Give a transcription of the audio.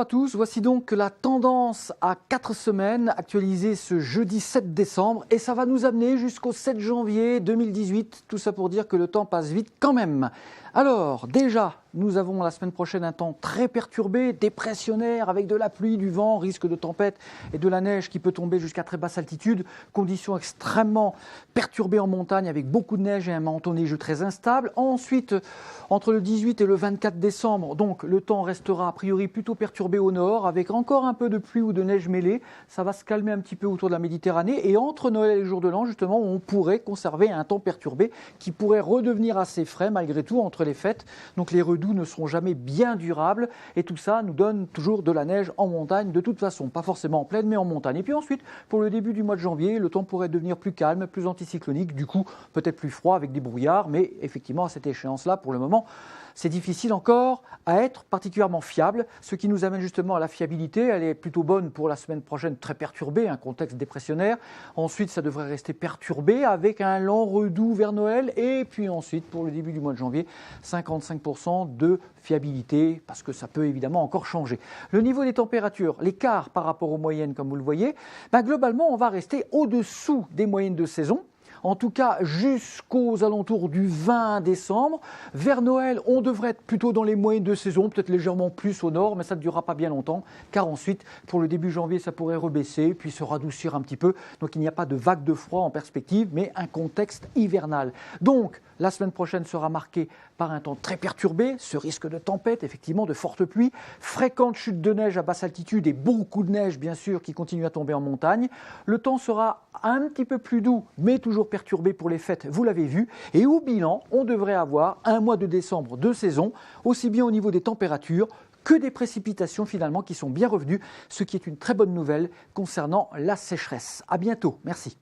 à tous, voici donc la tendance à 4 semaines actualisée ce jeudi 7 décembre et ça va nous amener jusqu'au 7 janvier 2018, tout ça pour dire que le temps passe vite quand même. Alors déjà, nous avons la semaine prochaine un temps très perturbé, dépressionnaire avec de la pluie, du vent, risque de tempête et de la neige qui peut tomber jusqu'à très basse altitude, conditions extrêmement perturbées en montagne avec beaucoup de neige et un manteau neigeux très instable. Ensuite, entre le 18 et le 24 décembre, donc le temps restera a priori plutôt perturbé au nord avec encore un peu de pluie ou de neige mêlée. Ça va se calmer un petit peu autour de la Méditerranée et entre Noël et le jour de l'an, justement, on pourrait conserver un temps perturbé qui pourrait redevenir assez frais malgré tout entre les fêtes. Donc les redoux ne seront jamais bien durables et tout ça nous donne toujours de la neige en montagne de toute façon, pas forcément en plaine mais en montagne. Et puis ensuite, pour le début du mois de janvier, le temps pourrait devenir plus calme, plus anticyclonique, du coup peut-être plus froid avec des brouillards, mais effectivement à cette échéance-là, pour le moment, c'est difficile encore à être particulièrement fiable, ce qui nous amène justement à la fiabilité. Elle est plutôt bonne pour la semaine prochaine, très perturbée, un contexte dépressionnaire. Ensuite, ça devrait rester perturbé avec un lent redoux vers Noël. Et puis ensuite, pour le début du mois de janvier, 55% de fiabilité, parce que ça peut évidemment encore changer. Le niveau des températures, l'écart par rapport aux moyennes, comme vous le voyez, globalement, on va rester au-dessous des moyennes de saison. En tout cas, jusqu'aux alentours du 20 décembre. Vers Noël, on devrait être plutôt dans les moyennes de saison, peut-être légèrement plus au nord, mais ça ne durera pas bien longtemps, car ensuite, pour le début janvier, ça pourrait rebaisser, puis se radoucir un petit peu. Donc il n'y a pas de vague de froid en perspective, mais un contexte hivernal. Donc, la semaine prochaine sera marquée par un temps très perturbé, ce risque de tempête, effectivement, de fortes pluies, fréquentes chutes de neige à basse altitude et beaucoup de neige, bien sûr, qui continue à tomber en montagne. Le temps sera un petit peu plus doux, mais toujours perturbé pour les fêtes, vous l'avez vu. Et au bilan, on devrait avoir un mois de décembre de saison, aussi bien au niveau des températures que des précipitations finalement qui sont bien revenues, ce qui est une très bonne nouvelle concernant la sécheresse. À bientôt, merci.